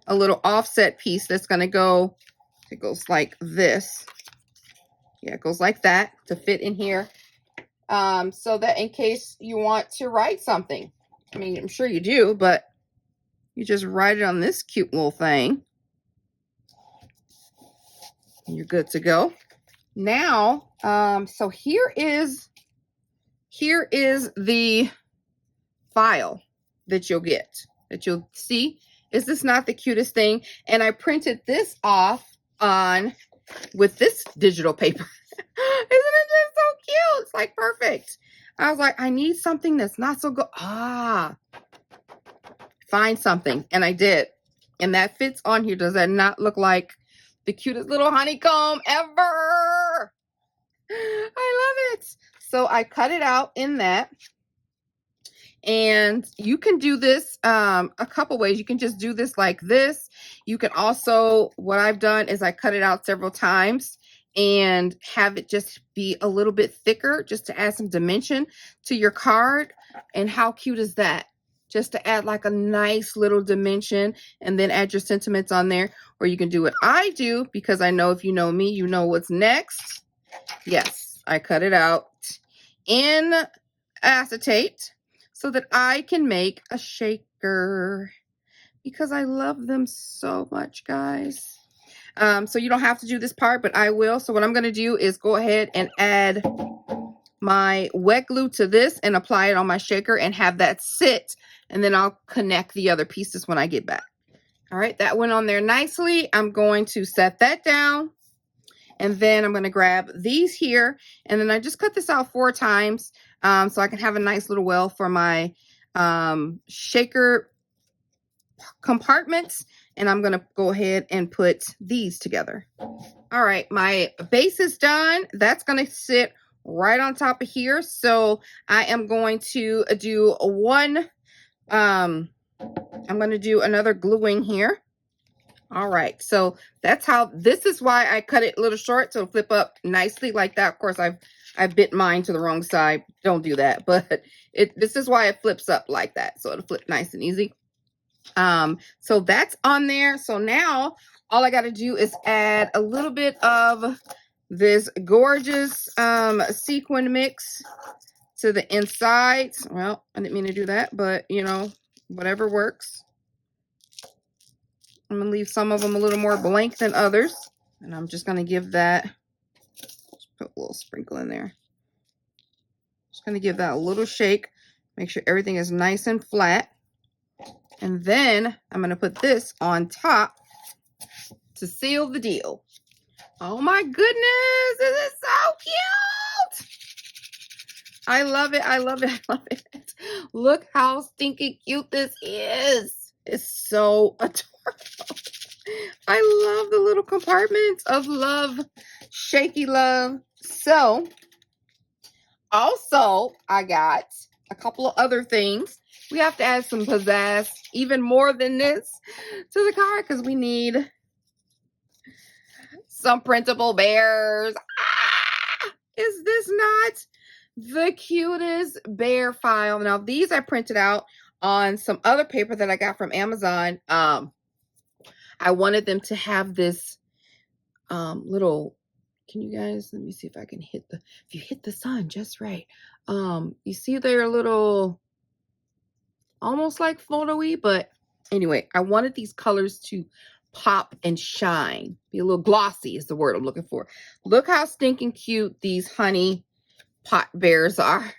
a little offset piece that's going to go, it goes like this. Yeah, it goes like that to fit in here. So that in case you want to write something. I mean, I'm sure you do, but you just write it on this cute little thing. And you're good to go. Now, so here is the file that you'll get, that you'll see. Is this not the cutest thing? And I printed this off with this digital paper. Isn't it just so cute? It's like perfect. I was like, I need something that's not so good. Find something. And I did. And that fits on here. Does that not look like the cutest little honeycomb ever? I love it. So I cut it out in that. And you can do this a couple ways. You can just do this like this. You can also, what I've done is I cut it out several times and have it just be a little bit thicker just to add some dimension to your card. And how cute is that? Just to add like a nice little dimension and then add your sentiments on there. Or you can do what I do, because I know if you know me, you know what's next. Yes, I cut it out in acetate so that I can make a shaker, because I love them so much, guys. So you don't have to do this part, but I will. So what I'm going to do is go ahead and add my wet glue to this and apply it on my shaker and have that sit. And then I'll connect the other pieces when I get back. All right, that went on there nicely. I'm going to set that down. And then I'm going to grab these here. And then I just cut this out 4 times so I can have a nice little well for my shaker compartments. And I'm going to go ahead and put these together. All right, my base is done. That's going to sit right on top of here. So I am going to do I'm going to do another gluing here. All right, so that's how, this is why I cut it a little short, so it'll flip up nicely like that. Of course, I've bit mine to the wrong side. Don't do that, but this is why it flips up like that, so it'll flip nice and easy. So that's on there. So now all I got to do is add a little bit of this gorgeous sequin mix to the inside. Well, I didn't mean to do that, but you know, whatever works. I'm gonna leave some of them a little more blank than others, and I'm just gonna give that, just put a little sprinkle in there. Just gonna give that a little shake, make sure everything is nice and flat, and then I'm gonna put this on top to seal the deal. Oh my goodness, this is so cute! I love it, I love it, I love it. Look how stinking cute this is. It's so adorable. I love the little compartments of love, shaky love. So, also, I got a couple of other things. We have to add some pizzazz, even more than this, to the card because we need some printable bears. Ah, is this not the cutest bear file? Now, these I printed out on some other paper that I got from Amazon. I wanted them to have this little, can you guys, let me see if I can hit the, if you hit the sun just right. You see their little, almost like photo-y, but anyway, I wanted these colors to pop and shine, be a little glossy is the word I'm looking for. Look how stinking cute these honey pot bears are.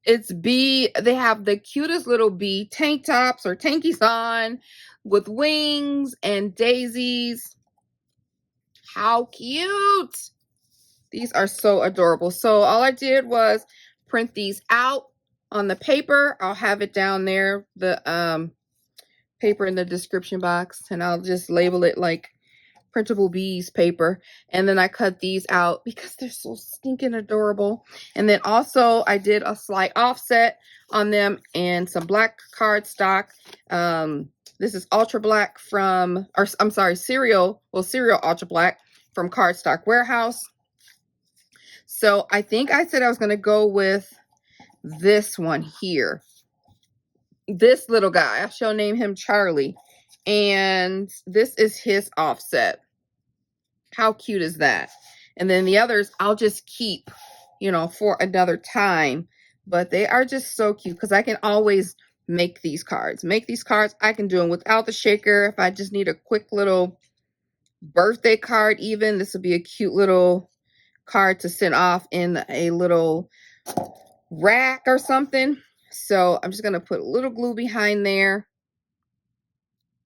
It's bee, they have the cutest little bee tank tops or tankies on with wings and daisies. How cute! These are so adorable. So all I did was print these out on the paper. I'll have it down there, the paper in the description box, and I'll just label it like Printable Bees paper. And then I cut these out because they're so stinking adorable. And then also I did a slight offset on them and some black cardstock. This is ultra black from, or I'm sorry, cereal ultra black from Cardstock Warehouse. So I think I said I was going to go with this one here. This little guy, I shall name him Charlie. And this is his offset. How cute is that? And then the others I'll just keep, you know, for another time. But they are just so cute because I can always make these cards. I can do them without the shaker. If I just need a quick little birthday card even, this would be a cute little card to send off in a little rack or something. So I'm just going to put a little glue behind there.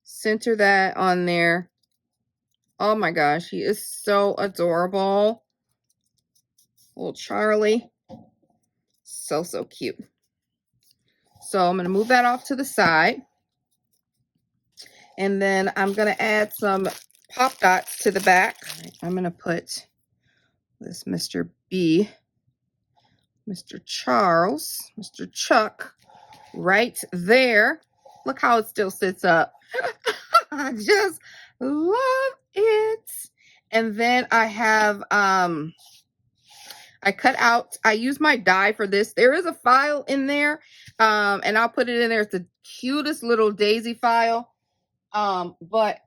Center that on there. Oh my gosh, he is so adorable. Little Charlie. So, so cute. So I'm going to move that off to the side. And then I'm going to add some pop dots to the back. I'm going to put this Mr. B, Mr. Charles, Mr. Chuck right there. Look how it still sits up. I just love it. And then I have, I cut out, I use my die for this. There is a file in there, and I'll put it in there. It's the cutest little daisy file. But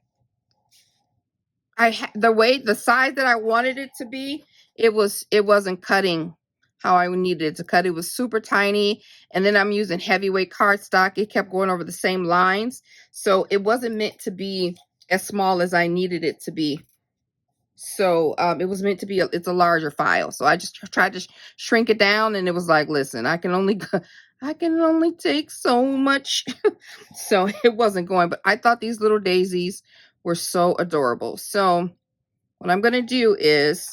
the size that I wanted it to be, it wasn't cutting how I needed it to cut. It was super tiny, and then I'm using heavyweight cardstock. It kept going over the same lines, so it wasn't meant to be as small as I needed it to be. So it was meant to be, it's a larger file. So I just tried to shrink it down, and it was like, listen, I can only take so much. So it wasn't going, but I thought these little daisies were so adorable. So what I'm going to do is,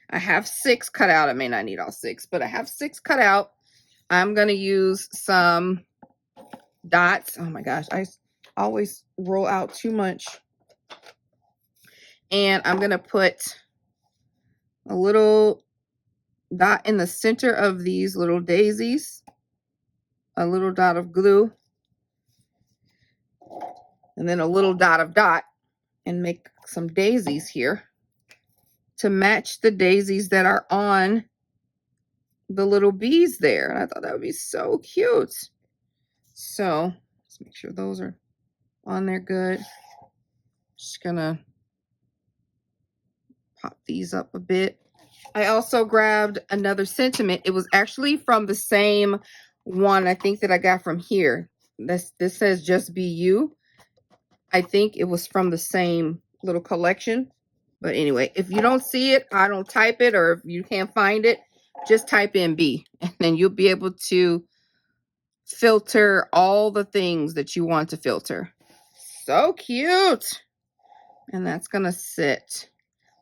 I have 6 cut out. I may not need all 6, but I have 6 cut out. I'm going to use some dots. Oh my gosh, I always roll out too much. And I'm going to put a little dot in the center of these little daisies. A little dot of glue. And and then a little dot of dot, and make some daisies here to match the daisies that are on the little bees there. And I thought that would be so cute. So let's make sure those are on there good. Just gonna pop these up a bit. I also grabbed another sentiment. It was actually from the same one, I think, that I got from here. This says Just Be You. I think it was from the same little collection. But anyway, if you don't see it, I don't type it, or if you can't find it, just type in B, and then you'll be able to filter all the things that you want to filter. So cute. And that's gonna sit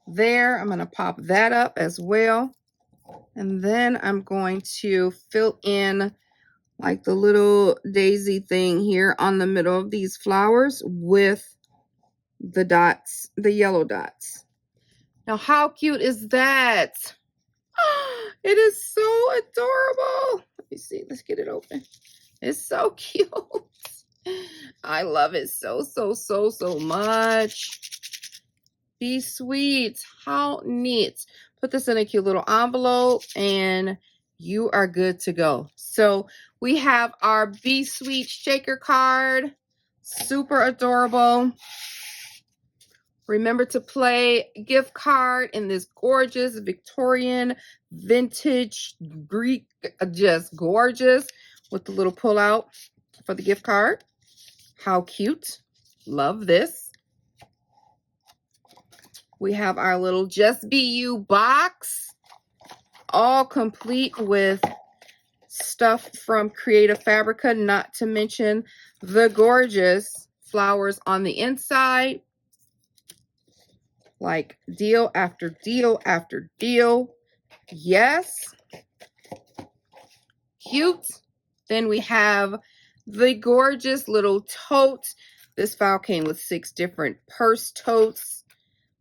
there. I'm gonna pop that up as well. And then I'm going to fill in like the little daisy thing here on the middle of these flowers with the dots, the yellow dots. Now, how cute is that? It is so adorable. Let me see. Let's get it open. It's so cute. I love it so much. Be sweet. How neat. Put this in a cute little envelope and you are good to go. So we have our Be Sweet shaker card. Super adorable. Remember to play gift card in this gorgeous Victorian vintage Greek, just gorgeous, with the little pull out for the gift card. How cute. Love this. We have our little Just Be You box, all complete with stuff from Creative Fabrica, not to mention the gorgeous flowers on the inside. Like deal after deal after deal. Yes. Cute. Then we have the gorgeous little tote. This file came with 6 different purse totes,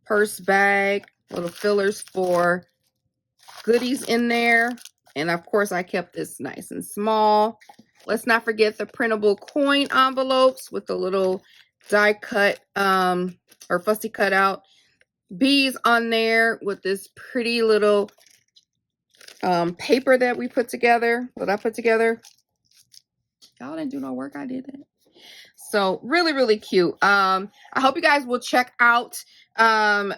purse bag, little fillers for goodies in there. And of course, I kept this nice and small. Let's not forget the printable coin envelopes with the little die cut or fussy cut out bees on there with this pretty little paper that we put together, that I put together. Y'all didn't do no work, I did that. So really cute. I hope you guys will check out.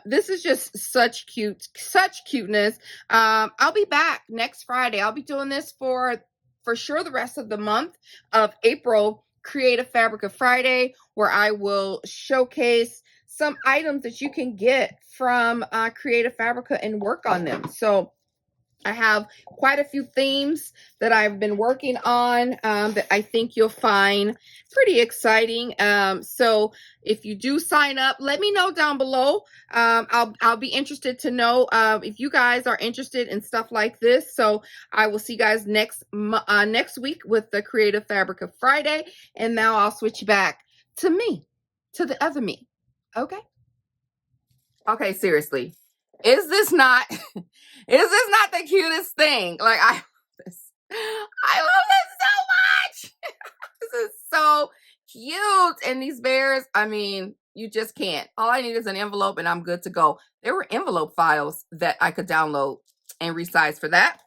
This is just such cuteness. I'll be back next Friday. I'll be doing this for sure the rest of the month of April, Creative Fabrica Friday, where I will showcase some items that you can get from Creative Fabrica and work on them. So I have quite a few themes that I've been working on that I think you'll find pretty exciting. So if you do sign up, let me know down below. I'll be interested to know if you guys are interested in stuff like this. So I will see you guys next week with the Creative Fabrica Friday. And now I'll switch back to me, to the other me. Okay. Okay, seriously. Is this not the cutest thing? Like, I love this so much. This is so cute. And these bears, I mean, you just can't. All I need is an envelope and I'm good to go. There were envelope files that I could download and resize for that.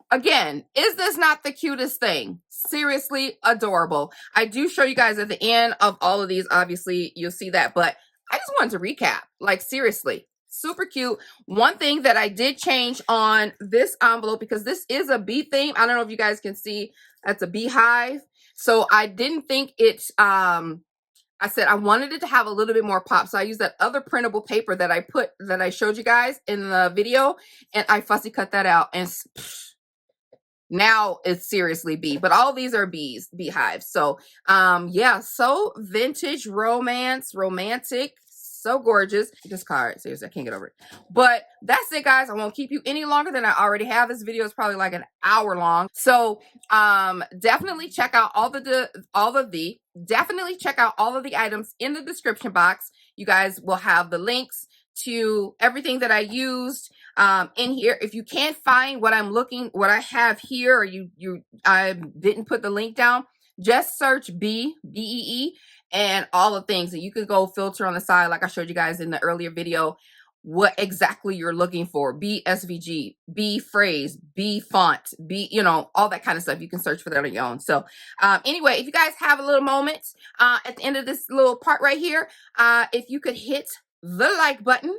Again, is this not the cutest thing? Seriously adorable. I do show you guys at the end of all of these. Obviously, you'll see that, but I just wanted to recap. Like, seriously, super cute. One thing that I did change on this envelope, because this is a bee theme. I don't know if you guys can see, that's a beehive. So I didn't think it's, I said I wanted it to have a little bit more pop. So I used that other printable paper that I showed you guys in the video, and I fussy cut that out, and now it's seriously bee. But all these are beehives. So yeah, so vintage, romantic, so gorgeous. This card, seriously, I can't get over it. But that's it, guys. I won't keep you any longer than I already have. This video is probably like an hour long. So definitely check out definitely check out all of the items in the description box. You guys will have the links to everything that I used in here. If you can't find what I have here, or I didn't put the link down, just search B-E-E, and all the things. And you could go filter on the side, like I showed you guys in the earlier video, what exactly you're looking for. Be SVG, be phrase, be font, be, you know, all that kind of stuff. You can search for that on your own. So anyway, if you guys have a little moment at the end of this little part right here, if you could hit the like button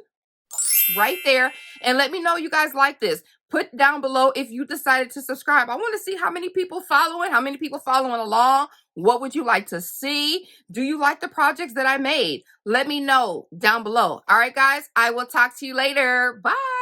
right there and let me know you guys like this. Put down below if you decided to subscribe. I want to see how many people following, along. What would you like to see? Do you like the projects that I made? Let me know down below. All right, guys, I will talk to you later. Bye.